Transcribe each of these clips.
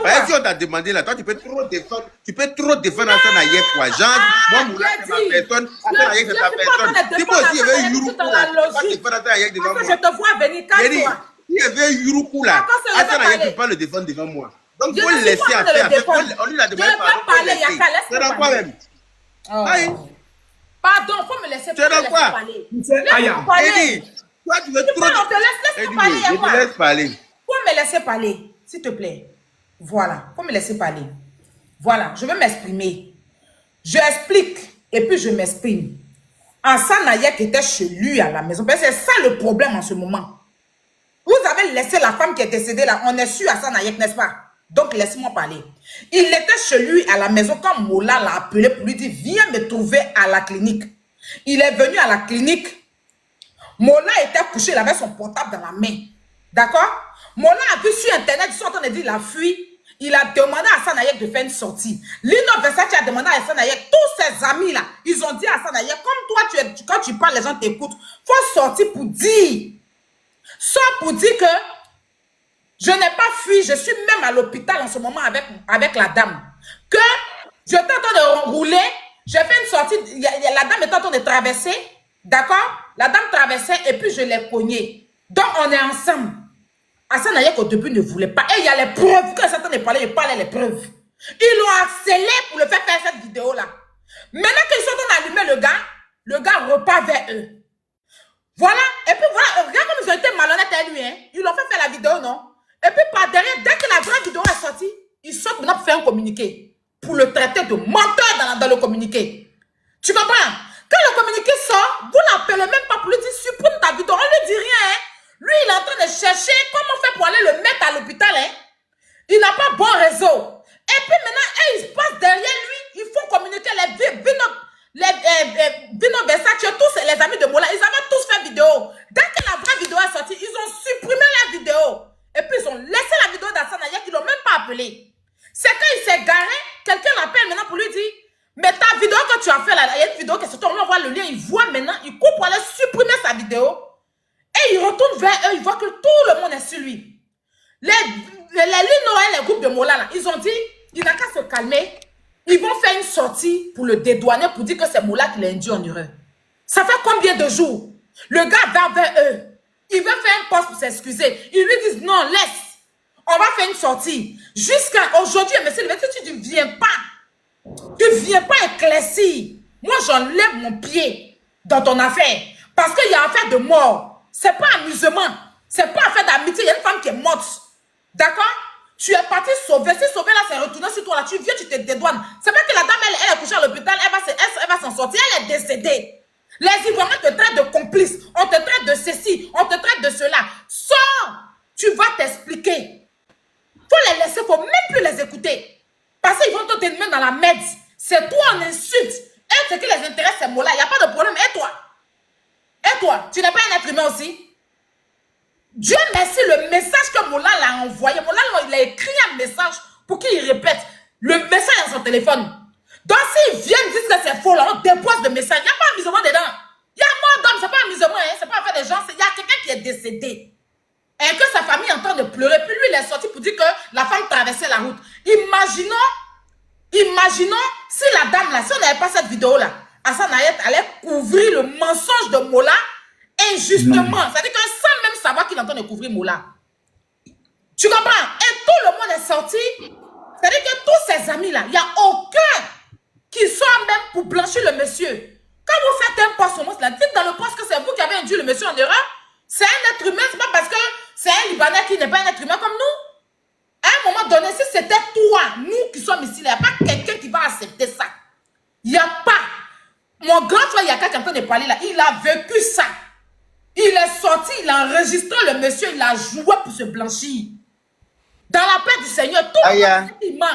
Bah, si on t'a demandé là, toi tu peux trop défendre Hassan Ayek quoi. Genre, moi Moula c'est ma personne, Hassan Ayek c'est ta personne. Si moi aussi il y avait Yurukou là, tu peux pas défendre Hassan Ayek devant moi. Je te vois venir, calme-toi. Si il y avait Yurukou là, Hassan Ayek ne peut pas le défendre devant moi. Donc il faut le laisser à faire. On lui a demandé parler, Yaka, c'est dans quoi même? Pardon, faut me laisser parler. Aya, Eddie, toi tu veux trop... On te laisse parler, je te laisse parler. Faut me laisser parler, s'il te plaît. Voilà, faut me laisser parler. Voilà, je veux m'exprimer. Je explique et puis je m'exprime. Hassan Ayek était chez lui à la maison. C'est ça le problème en ce moment. Vous avez laissé la femme qui est décédée là. On est sur Hassan Ayek, n'est-ce pas? Donc laissez-moi parler. Il était chez lui à la maison quand Mola l'a appelé pour lui dire viens me trouver à la clinique. Il est venu à la clinique. Mola était couché, il avait son portable dans la main. D'accord? Mola a vu sur internet, ils sont en train de dire il a fui. Il a demandé à Hassan Ayek de faire une sortie. Lino Versace a demandé à Hassan Ayek, tous ses amis là, ils ont dit à Hassan Ayek, comme toi, quand tu parles, les gens t'écoutent. Il faut sortir pour dire. Sors pour dire que je n'ai pas fui, je suis même à l'hôpital en ce moment avec la dame. Que je suis en train de rouler, j'ai fait une sortie, la dame est en train de traverser, d'accord? La dame traversait et puis je l'ai cognée. Donc on est ensemble. Hassan Ayek au début ne voulait pas. Et il y a les preuves. Quand Satan est parlé, il parlait les preuves. Ils l'ont accéléré pour le faire cette vidéo-là. Maintenant qu'ils sont en train d'allumer le gars repart vers eux. Voilà. Et puis voilà, regarde comme ils ont été malhonnêtes à lui. Hein. Ils l'ont fait faire la vidéo, non? Et puis par derrière, dès que la vraie vidéo est sortie, ils sortent maintenant pour faire un communiqué. Pour le traiter de menteur dans le communiqué. Tu comprends? Quand le communiqué sort, vous l'appelez même pas pour lui dire supprime ta vidéo. On ne lui dit rien. Hein. Lui, il est en train de chercher comment faire pour aller le mettre à l'hôpital. Hein. Il n'a pas bon réseau. Et puis maintenant, ils passent derrière lui. Ils font communiquer les Vino Versace, tous les amis de Mola. Ils avaient tous fait vidéo. Dès que la vraie vidéo est sortie, ils ont supprimé la vidéo. Et puis ils ont laissé la vidéo d'Hassan Ayek. Ils ne l'ont même pas appelé. C'est quand il s'est garé, quelqu'un l'appelle maintenant pour lui dire mais ta vidéo que tu as fait là, il y a une vidéo qui est sortie, on voit le lien, il voit maintenant, il coupe pour aller supprimer sa vidéo. Et il retourne vers eux, il voit que tout le monde est sur lui. Les Lino et les groupes de Mola, là, ils ont dit, il n'a qu'à se calmer. Ils vont faire une sortie pour le dédouaner, pour dire que c'est Mola qui l'a induit en erreur. Ça fait combien de jours? Le gars va vers eux. Il veut faire un poste pour s'excuser. Ils lui disent, non, laisse. On va faire une sortie. Jusqu'à aujourd'hui, monsieur, tu ne viens pas. Tu ne viens pas éclaircir. Moi, j'enlève mon pied dans ton affaire. Parce qu'il y a affaire de mort. C'est pas amusement. C'est pas affaire d'amitié. Il y a une femme qui est morte. D'accord? Tu es parti sauver. Si sauver là, c'est retourner sur toi là. Tu viens, tu te dédouanes. C'est pas que la dame, elle est couchée à l'hôpital. Elle va s'en sortir. Elle est décédée. Les Ivoiriens te traitent de complice. On te traite de ceci. On te traite de cela. Sors. Tu vas t'expliquer. Faut les laisser. Faut même plus les écouter. Parce qu'ils vont te tenir dans la merde. C'est toi en insulte. Et ce qui les intéresse, c'est Mola. Il n'y a pas de problème. Et toi, tu n'es pas un être humain aussi? Dieu merci, le message que Mola l'a envoyé. Mola, il a écrit un message pour qu'il répète. Le message est dans son téléphone. Donc, s'ils viennent dire que c'est faux, là, on dépose le message. Il n'y a pas amusement dedans. Il y a mort d'homme, c'est pas amusement. Hein? C'est pas affaire des gens. Il y a quelqu'un qui est décédé. Et que sa famille est en train de pleurer. Puis lui, il est sorti pour dire que la femme traversait la route. Imaginons si la dame là, si on n'avait pas cette vidéo là, Hassan Ayek allait couvrir le mensonge de Mola injustement. C'est-à-dire que sans même savoir qu'il est en train de couvrir Mola. Tu comprends? Et tout le monde est sorti. C'est-à-dire que tous ces amis là, il n'y a aucun qui soit même pour blanchir le monsieur. Quand vous faites un poste au moins, dites dans le poste que c'est vous qui avez induit le monsieur en erreur. C'est un être humain, c'est pas parce que c'est un Libanais qui n'est pas un être humain comme nous. À un moment donné, si c'était toi, nous qui sommes ici, il n'y a pas quelqu'un qui va accepter ça. Il n'y a pas. Mon grand frère Yaka qui est en train de parler là, il a vécu ça. Il est sorti, il a enregistré le monsieur, il a joué pour se blanchir. Dans la paix du Seigneur, tout le monde il ment.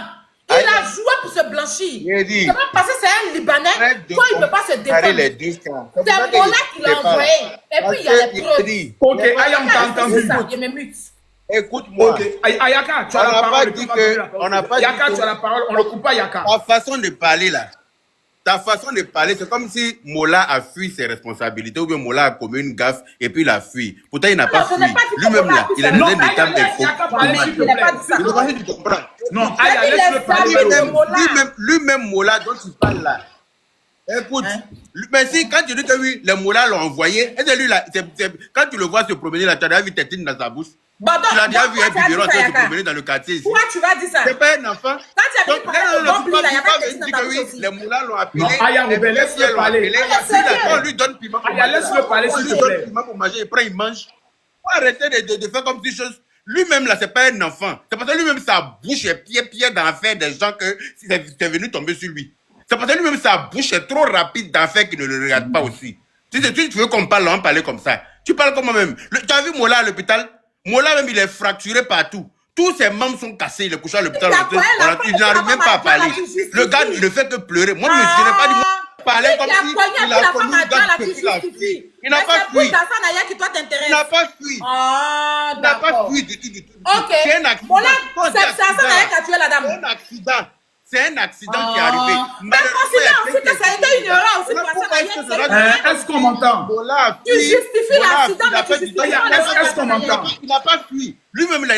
Il a joué pour se blanchir. C'est pas parce que c'est un Libanais quand il ne peut pas se défendre. C'est Mola qui l'a envoyé. Et puis il y a les preuves. Ok, Ayam t'a entendu. Il me mute. Écoute-moi. Ok, Ayaka, tu as la parole. On n'a pas dit Yaka, tu as la parole. On ne coupe pas Yaka. Ta façon de parler là. Ta façon de parler, c'est comme si Mola a fui ses responsabilités ou bien Mola a commis une gaffe et puis il a fui. Pourtant, il n'a pas fui. Lui-même là, il a donné des termes d'info. Il n'a pas dit ça. Tu comprends? Non, Aya, laisse-le parler. Lui-même, Mola, dont tu parles là. Écoute, mais si, quand tu dis que oui, les Mola l'ont envoyé, et c'est lui là, quand tu le vois se promener là, tu as déjà vu Tétine dans sa bouche. Tu l'as déjà vu un biberon se promener dans le quartier ici. Pourquoi tu vas dire ça? C'est pas un enfant. Quand tu as vu que les Moula l'ont appelé. Non, Aya, laisse-le parler. On lui donne piment pour manger. Laisse-le parler, s'il te plaît. On lui donne piment pour manger, il prend, il mange. Faut arrêter de faire comme si chose. Lui-même là, c'est pas un enfant. C'est parce que lui-même, sa bouche est pied d'en faire des gens que c'est venu tomber sur lui. C'est parce que lui-même, sa bouche est trop rapide d'en faire qu'il ne le regarde pas aussi. Tu veux qu'on parle, on parler comme ça. Tu parles comme moi-même. Tu as vu Mola à l'hôpital? Mola même, il est fracturé partout. Tous ses membres sont cassés, il est couché à l'hôpital. Il n'arrive même pas à parler. Le gars, il ne fait que pleurer. Moi, je n'ai pas dit parler comme si il a connu une dame qui il n'a pas fui. Il n'a pas fui. Il n'a pas fui du tout. Ok. C'est un accident. C'est Assanayek qui a tué la dame. C'est un accident. C'est un accident qui est arrivé. Mais considère aussi que ça a été une erreur aussi pour Assanayek. Est-ce qu'on m'entend? Tu justifies l'accident, mais tu justifies pas Est-ce qu'on m'entend? Il n'a pas fui. Lui-même, lui,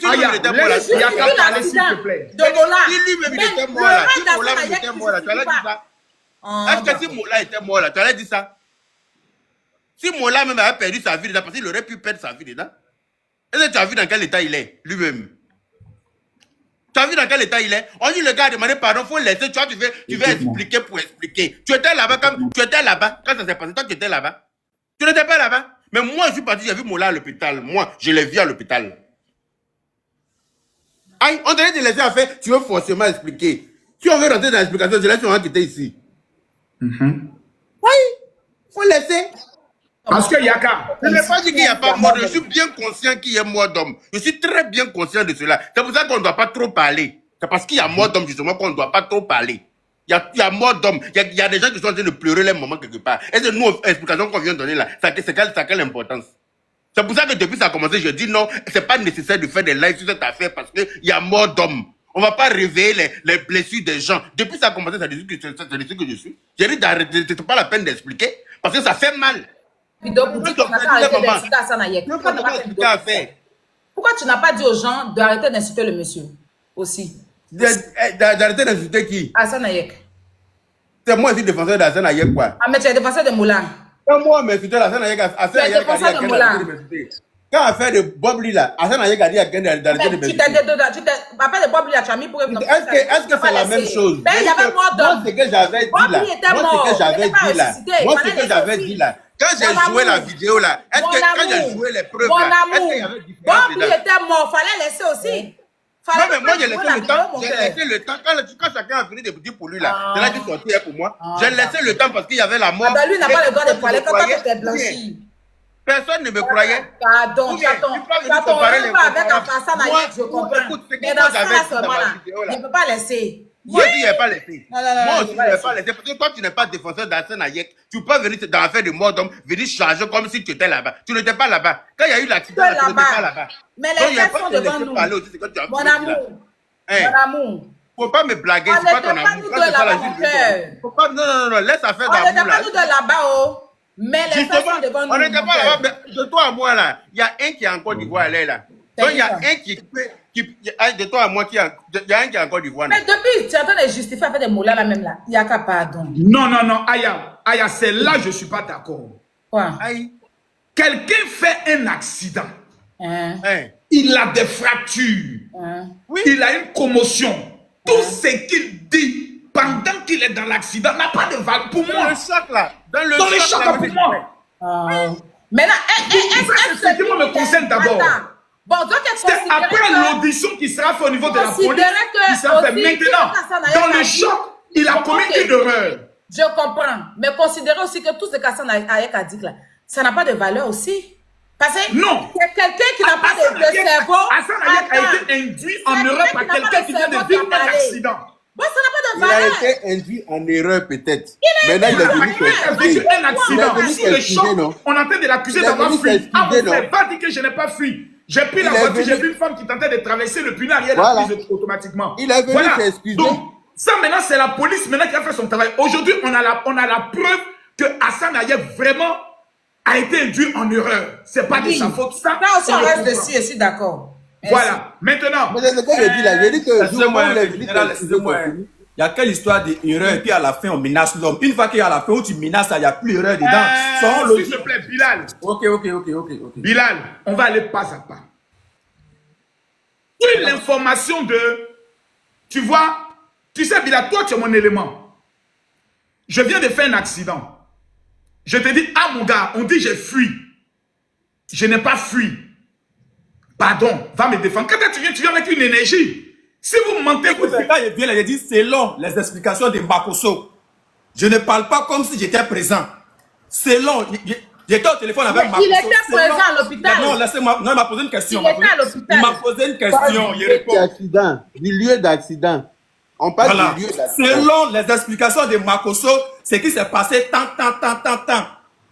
Aya, était mort là. laisse Yaka parler, s'il te plaît. de Mola. Si lui-même, il était mort là. Si Mola était mort là, tu allais dire ça. Est-ce que si Mola était mort là, tu allais dire ça? Si Mola même avait perdu sa vie dedans, parce qu'il aurait pu perdre sa vie dedans. Est-ce que tu as vu dans quel état il est, lui-même? Tu as vu dans quel état il est? On dit le gars a demandé pardon, il faut le laisser. Tu veux expliquer pour expliquer. Tu étais là-bas quand ça s'est passé. Toi, tu étais là-bas. Tu n'étais pas là-bas. Mais moi, je suis parti, j'ai vu Mola à l'hôpital. Moi, je l'ai vu à l'hôpital. Aïe, on devait te laisser à faire. Tu veux forcément expliquer. Si on veut rentrer dans l'explication, je laisse on va quitter ici. Oui, faut laisser. Parce que Yaka. Je n'ai pas dit qu'il n'y a pas mort d'homme. Je suis bien conscient qu'il y a mort d'homme. Je suis très bien conscient de cela. C'est pour ça qu'on ne doit pas trop parler. C'est parce qu'il y a mort d'homme justement qu'on ne doit pas trop parler. Il y a mort d'homme. Il y a des gens qui sont en train de pleurer les moments quelque part. Et c'est nous, l'explication qu'on vient de donner là, ça a quelle importance? C'est pour ça que depuis que ça a commencé, je dis non, c'est pas nécessaire de faire des lives sur cette affaire parce qu'il y a mort d'homme. On ne va pas réveiller les blessures des gens. Depuis que ça a commencé, c'est ce que je suis. J'ai dit d'arrêter, c'est pas la peine d'expliquer parce que ça fait mal. Pourquoi tu n'as pas dit aux gens d'arrêter d'insulter le monsieur aussi? D'arrêter d'insulter qui? Assanayek. C'est moi aussi défenseur d'Assanayek quoi. Ah mais tu es défenseur de Moula. Quand moi m'insulter Assanayek, quand affaire de Bob Lila, Assanayek a dit à quelqu'un d'arrêter de m'insulter. Tu t'es appelé de Bob Lila, tu as mis pour... Est-ce que c'est la même chose? Ben il y avait mort d'homme. Moi ce que j'avais dit là. Quand j'ai joué la vidéo là, est-ce que quand j'ai joué les preuves là, est-ce qu'il y avait différence dedans? Bob était mort, fallait laisser aussi. Non mais moi j'ai laissé le temps, quand chacun a fini de dire pour lui là, c'est là qu'il sortait pour moi. J'ai laissé le temps parce qu'il y avait la mort. Lui n'a pas le droit de parler quand toi tu t'es blanchi. Personne ne me croyait. Pardon, j'attends pas avec Assanayek, je comprends. Mais dans ce cas-là, il ne peut pas laisser. Moi aussi, je n'ai pas laissé. Moi aussi, je n'ai pas laissé. Parce que toi, tu n'es pas défenseur d'Assanayek. Tu peux venir dans l'affaire de mort d'homme, venir charger comme si tu étais là-bas. Tu n'étais pas là-bas. Quand il y a eu l'accident, tu n'étais pas là-bas. Mais les faits sont devant nous. Mon amour. Mon amour. Faut pas me blaguer. C'est pas ton amour. Non. Laisse affaire d'amour. On n'était pas nous de là-bas, oh. Mais les faits sont devant nous. On n'était pas là-bas. De toi à moi, là, il y a un qui est en Côte d'Ivoire, là. Donc, il y a un de toi à moi, il y a un qui est en Côte d'Ivoire. Mais depuis, tu es en train de justifier à faire des mots là même là. Il n'y a qu'à pardon. Non, Aya, c'est là je ne suis pas d'accord. Quoi? Quelqu'un fait un accident. Il a des fractures. Oui. Il a une commotion. Tout ce qu'il dit pendant qu'il est dans l'accident n'a pas de valeur pour moi. Dans le choc là. Dans le choc pour moi. Maintenant, ce qui me concerne d'abord. Bon, c'est après l'audition qui sera faite au niveau de la police qui sera fait maintenant. Dans le choc, il a commis une erreur. Je comprends. Mais considérez aussi que tout ce qu'Assanayek a dit là, ça n'a pas de valeur aussi. Parce que c'est quelqu'un qui n'a pas de cerveau. Assanayek a été induit en erreur par quelqu'un qui vient de vivre un accident. Bon, ça n'a pas de valeur. Il a été induit en erreur peut-être. Maintenant, il est venu s'excuser. Un accident. Sous le choc, on est en train de l'accuser d'avoir fui. Ah, vous ne pas dire que je n'ai pas fui. J'ai pris la voiture, j'ai vu une femme qui tentait de traverser le tunnel, elle a pris automatiquement. Il est venu s'excuser. Donc, ça maintenant, c'est la police maintenant qui a fait son travail. Aujourd'hui, on a la preuve que Assanayek vraiment a été induit en erreur. C'est pas de sa faute. Ça aussi, on reste dessus, je suis d'accord. Voilà. Maintenant. Mais c'est ce que je dis là. Je dis que excusez-moi. Il y a quelle histoire d'erreur et puis à la fin on menace l'homme. Une fois qu'il y a la fin où tu menaces, il n'y a plus d'erreur dedans. S'il te plaît, Bilal. Ok. Bilal, on va aller pas à pas. Une l'information de... Tu vois, tu sais Bilal, toi tu es mon élément. Je viens de faire un accident. Je te dis, ah mon gars, on dit j'ai fui. Je n'ai pas fui. Pardon, va me défendre. Quand tu viens avec une énergie. Si vous mentez, quand je viens là, je dis selon les explications de Makosso. Je ne parle pas comme si j'étais présent. Selon, j'étais au téléphone avec Makosso. Il était présent à l'hôpital. Non, laissez-moi. Non, il m'a posé une question. Il était à l'hôpital. Il m'a posé une question. Il répond. Du lieu d'accident. On parle du lieu d'accident. Selon les explications de Makosso, ce qui s'est passé tant.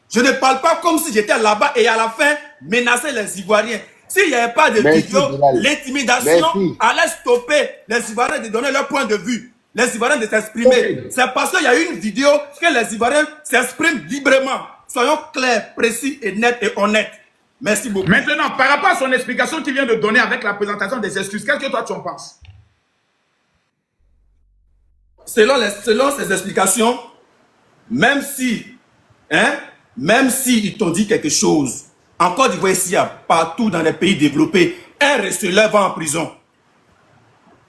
Je ne parle pas comme si j'étais là-bas et à la fin, menacer les Ivoiriens. S'il n'y avait pas de vidéo, l'intimidation allait stopper les Ivoiriens de donner leur point de vue, les Ivoiriens de s'exprimer. C'est parce qu'il y a une vidéo que les Ivoiriens s'expriment librement. Soyons clairs, précis et nets et honnêtes. Merci beaucoup. Maintenant, par rapport à son explication qu'il vient de donner avec la présentation des excuses, qu'est-ce que toi tu en penses? Selon ces explications, même si ils t'ont dit quelque chose, en Côte d'Ivoire, ici, partout dans les pays développés, un receleur va en prison.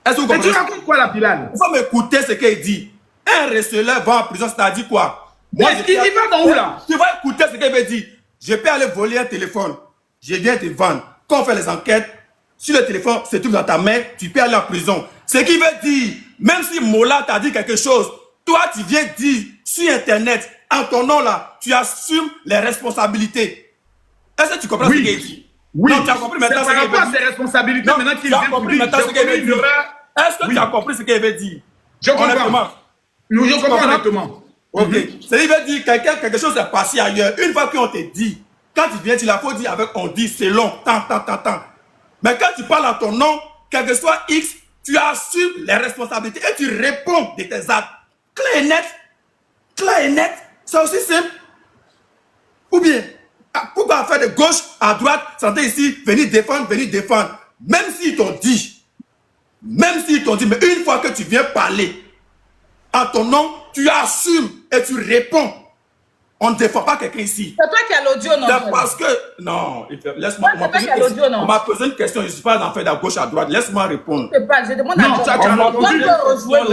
Est-ce que vous comprenez? Mais tu racontes quoi là, Bilal? Il faut m'écouter ce qu'il dit. Un receleur va en prison, c'est-à-dire quoi? Moi, il va dans où là? Tu vas écouter ce qu'il veut dire. Je peux aller voler un téléphone. Je viens te vendre. Quand on fait les enquêtes, si le téléphone se trouve dans ta main, tu peux aller en prison. Ce qui veut dire, même si Mola t'a dit quelque chose, toi, tu viens dire sur Internet, en ton nom là, tu assumes les responsabilités. Est-ce que tu comprends ce qu'il dit? Oui. Non, tu as compris maintenant ce qu'il veut dire. Par rapport à ses responsabilités, maintenant qu'il vient compris maintenant ce qu'il veut dire. Est-ce que tu as compris ce qu'il veut dire? Je comprends. Je comprends honnêtement. Ok. Ça veut dire quelque chose est passé ailleurs. Une fois qu'on te dit, quand tu viens, tu l'as faut dire avec on dit, c'est long, tant. Mais quand tu parles en ton nom, quel que soit X, tu assumes les responsabilités et tu réponds de tes actes. Clair et net. C'est aussi simple. Ou bien, pourquoi faire de gauche à droite, santé ici, venir défendre. Même s'ils t'ont dit, mais une fois que tu viens parler en ton nom, tu assumes et tu réponds. On ne défend pas quelqu'un ici. C'est toi qui as l'audio, non? C'est parce que... Non, laisse-moi... On m'a posé une question, je ne suis pas en fait de gauche à droite. Laisse-moi répondre. Je demande à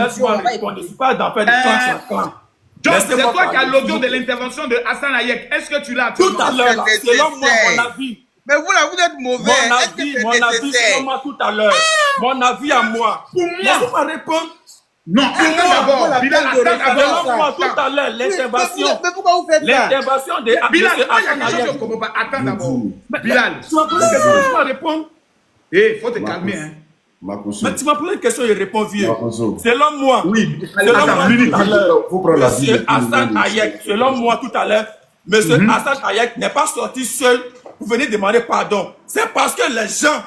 Laisse-moi répondre. Je ne suis pas en fait de clan. John, c'est toi qui as l'audio de l'intervention de Hassan Hayek. Est-ce que tu l'as? Tout à l'heure, selon moi, mon avis. Mais vous là, vous êtes mauvais. Mon avis, selon moi, tout à l'heure. Mon avis à moi. Pour moi. Laisse-moi répondre. Non, attends d'abord. Bilal, selon moi, tout à l'heure, l'intervention. Mais pourquoi vous faites ça? L'intervention de Bilal, il y a quelque chose que je ne comprends pas. Attends d'abord. Bilal. Tu m'as posé une question, laisse-moi répondre. Il faut te calmer, hein. Mais tu m'as posé une question, il répond vieux. Selon moi, oui, selon moi, tout à l'heure, Monsieur Hassan Hayek, selon moi, tout à l'heure, monsieur Hassan Hayek n'est pas sorti seul pour venir demander pardon. C'est parce que les gens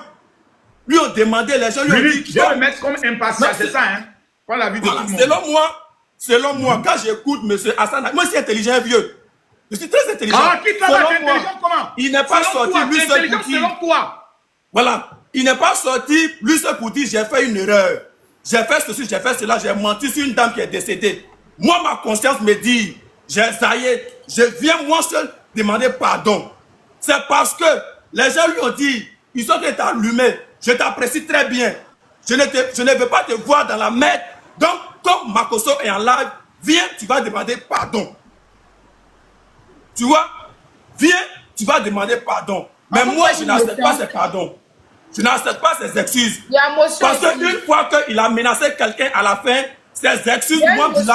lui ont demandé, les gens lui ont dit... Je vais le mettre comme impatient, c'est ça, hein? Prends la vie de tout le monde. Selon moi, quand j'écoute monsieur Hassan Hayek, moi je suis intelligent vieux. Je suis très intelligent. Ah, qui travaille intelligent comment? Il n'est pas sorti lui seul pour dire... Selon toi. Voilà. Il n'est pas sorti lui seul pour dire j'ai fait une erreur. J'ai fait ceci, j'ai fait cela, j'ai menti sur une dame qui est décédée. Moi, ma conscience me dit, ça y est, je viens moi seul demander pardon. C'est parce que les gens lui ont dit, ils sont allumés, je t'apprécie très bien. Je ne veux pas te voir dans la merde. Donc, comme Makosso est en live, viens, tu vas demander pardon. Tu vois? Viens, tu vas demander pardon. Mais moi, je n'accepte pas ces pardons. Je n'accepte pas ses excuses. Parce qu'une fois qu'il a menacé quelqu'un à la fin, ses excuses, moi, je ne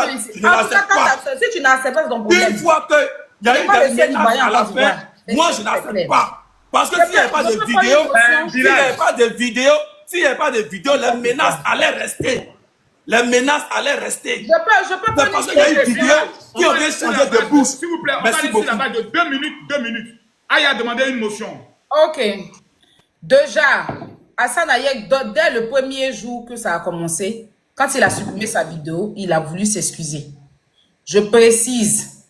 l'accepte pas. Si tu n'acceptes pas, c'est ton problème. Une fois qu'il y a eu des menaces à la fin, moi, je n'accepte pas. Parce que s'il n'y avait pas de vidéo, s'il n'y avait pas de vidéo, les menaces allaient rester. Les menaces allaient rester. Je peux pas parce qu'il y a une vidéo qui aurait changé de bouche. S'il vous plaît, on va laisser là-bas de 2 minutes. Aya a demandé une motion. Ok. Déjà, Hassan Hayek, dès le premier jour que ça a commencé, quand il a supprimé sa vidéo, il a voulu s'excuser. Je précise,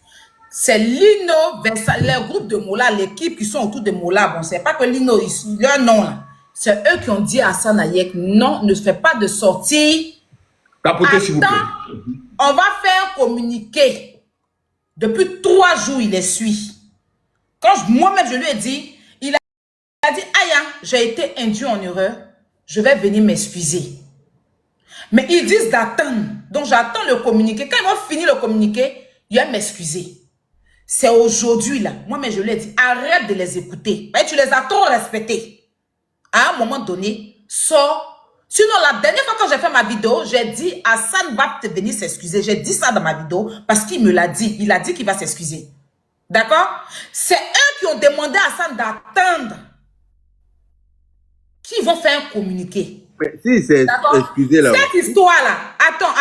c'est Lino, Vincent, les groupes de Mola, l'équipe qui sont autour de Mola, bon, c'est pas que Lino, leur nom là, C'est eux qui ont dit à Hassan Ayek, non, ne fais pas de sortie. Tapotez, s'il vous plaît. Attends, on va faire un communiqué. Depuis 3 jours, il les suit. Quand moi-même, je lui ai dit, il a dit, Aya, j'ai été induit en erreur. Je vais venir m'excuser. Mais ils disent d'attendre. Donc, j'attends le communiqué. Quand ils vont finir le communiqué, il va m'excuser. C'est aujourd'hui, là. Moi-même, je lui ai dit, arrête de les écouter. Mais tu les as trop respectés. À un moment donné, sors. Sinon, la dernière fois quand j'ai fait ma vidéo, j'ai dit, Hassan va te venir s'excuser. J'ai dit ça dans ma vidéo parce qu'il me l'a dit. Il a dit qu'il va s'excuser. D'accord? C'est eux qui ont demandé à Hassan d'attendre. Qui vont faire un communiqué. Mais si c'est excusé là. Cette histoire-là,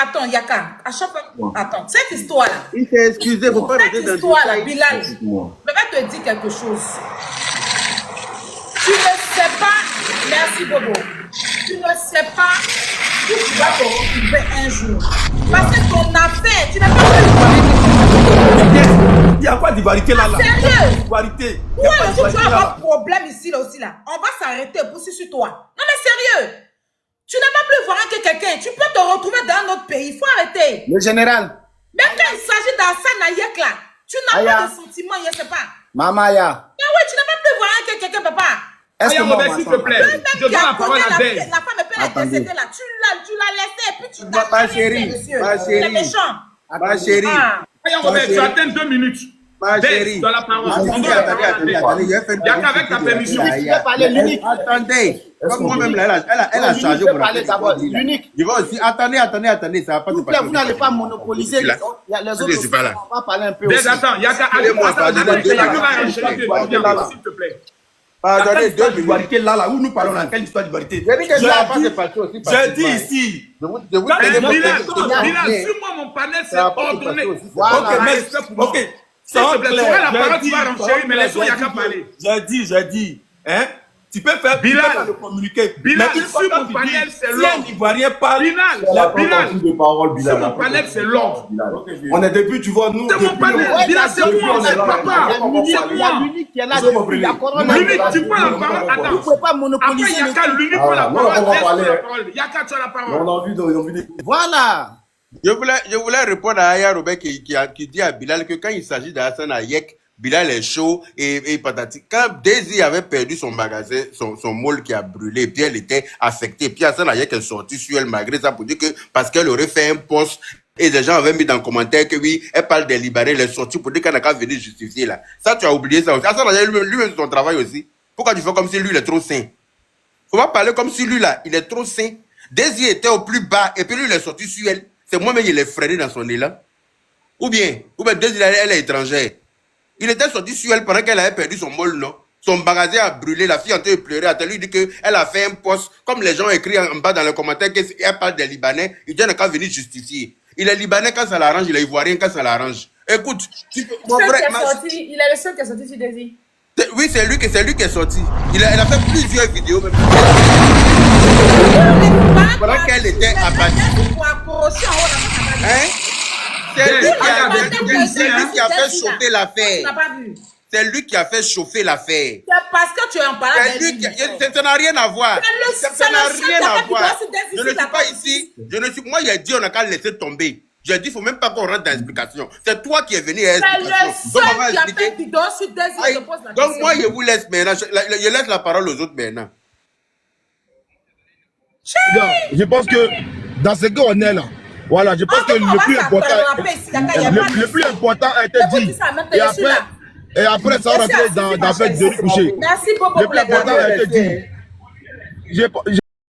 attends, Yaka, à chaque fois, attends, cette histoire-là. Il s'est excusé, faut pas rester dans Cette histoire-là, Bilal, je vais te dire quelque chose. Tu ne sais pas, merci Bobo, tu ne sais pas où tu vas te retrouver un jour. Parce que ton affaire, tu n'as pas pu. Il y a quoi d'ivarité là? Sérieux? Divarité. Ouais, si tu as un problème ici, là aussi, là, on va s'arrêter pour sur toi. Non, mais sérieux. Tu n'as pas plus voir que quelqu'un. Tu peux te retrouver dans un autre pays. Il faut arrêter. Le général. Même quand il s'agit d'Hassan Ayek, là, tu n'as pas de sentiments, je ne sais pas. Mamaya. Mais oui, tu n'as pas plus voir que quelqu'un, papa. Est-ce que Robert, s'il te plaît, je donne la parole à Ben. La femme peut la décéder là. Tu l'as laissé et puis tu t'as Ma chérie, ma C'est chérie, méchant. ma chérie, Ah. Aya Robert, tu attends 2 minutes. ma Ben, chérie. dans la parole. On Attendez, donne la parole à attendez, Ben. attendez, je vais faire une Yaka, avec ta publicité. permission. Tu peux parler l'unique. Attendez, comme moi-même, là, elle a Tu changé peux mon parler appel. d'abord. L'unique. Je vais aussi, attendez, ça va pas S'il se vous plaît, passer. vous n'allez pas monopoliser Je suis là. les Je autres. suis pas là. On va parler un peu Ben, aussi. attends, Yaka, Laissez-moi attends, parler attends, de Yaka deux va minutes. enchaîner, s'il te plaît. Attendez, 2 minutes. Divarité là, où nous parlons dans quelle histoire d'ivarité? J'ai dit que ça va pas se passer aussi. J'ai dit ici. Je vous Quand tenez elle mon dit là, texte. Bilal, suis-moi mon panel, c'est Ça va pas se ordonné. passer aussi. Voilà. Ok, mais ok. S'il te plaît, tu auras la parole, tu vas J'ai renchérir, mais dit, laisse Yaka parler. j'ai dit, hein? Tu peux faire Bilal, le communiquer. Bilal, Mais une fois sur quand mon tu panel, dis, c'est si l'ordre. un Ivoirien parle, Bilal, de parole, sur mon panel, c'est l'ordre. On est depuis, tu vois, nous. C'est mon panel, Bilal, c'est moi, c'est papa. Il y a C'est moi. l'unique qui est là. Vous avez compris. Il y a Corona. L'unique, tu prends la parole, Vous ne attends. pouvez pas Après, monopoliser. Yaka, l'unique prend la Ah, non, parole, on va laisse-moi parler. la parole. Yaka, tu as la parole. On a envie de. Voilà. Je voulais répondre à Aya Robert qui dit à Bilal que quand il s'agit d'Hassan Ayek, Bilal est chaud et patati. Quand Daisy avait perdu son magasin, son mall qui a brûlé, puis elle était affectée, puis Hassan Ayek est sorti sur elle malgré ça pour dire que parce qu'elle aurait fait un post et des gens avaient mis dans le commentaire que oui, elle parle des Libanais, elle est sortie pour dire qu'elle n'a qu'à venir justifier là. Ça, tu as oublié ça aussi. Hassan Ayek lui-même son travail aussi. Pourquoi tu fais comme si lui il est trop sain? Faut pas parler comme si lui là, il est trop sain. Daisy était au plus bas et puis lui il est sorti sur elle. C'est moi-même il est freiné dans son élan. Ou bien Daisy elle est étrangère. Il était sorti sur elle pendant qu'elle avait perdu son mall, non? Son magasin a brûlé, la fille en train de pleurer. Elle lui dit qu'elle a fait un post, comme les gens écrivent en bas dans les commentaires qu'elle parle des Libanais, il dit qu'à venir justifier. Il est Libanais quand ça l'arrange, il est Ivoirien quand ça l'arrange. Écoute, mon frère, Il est le seul qui est sorti sur Daisy. oui, c'est lui qui est sorti. Il a fait plusieurs vidéos même. Pendant qu'elle était abattue. Hein? C'est lui qui a fait chauffer l'affaire. C'est lui qui a fait chauffer l'affaire. C'est parce que tu es en parlant Ça n'a rien à voir. Ça n'a rien à voir. Je ne suis pas ici. Moi, j'ai dit on n'a qu'à laisser tomber. J'ai dit, il ne faut même pas qu'on rentre dans l'explication. C'est toi qui es venu à l'explication. C'est le seul qui a fait vidéo sur Daisy. Donc, moi, je vous laisse maintenant. Je laisse la parole aux autres maintenant. Je pense que dans ce qu'on est là, voilà, je pense que le plus important a été dit. Et après ça, on rentre dans fait de coucher. Merci beaucoup. Le plus important a été dit.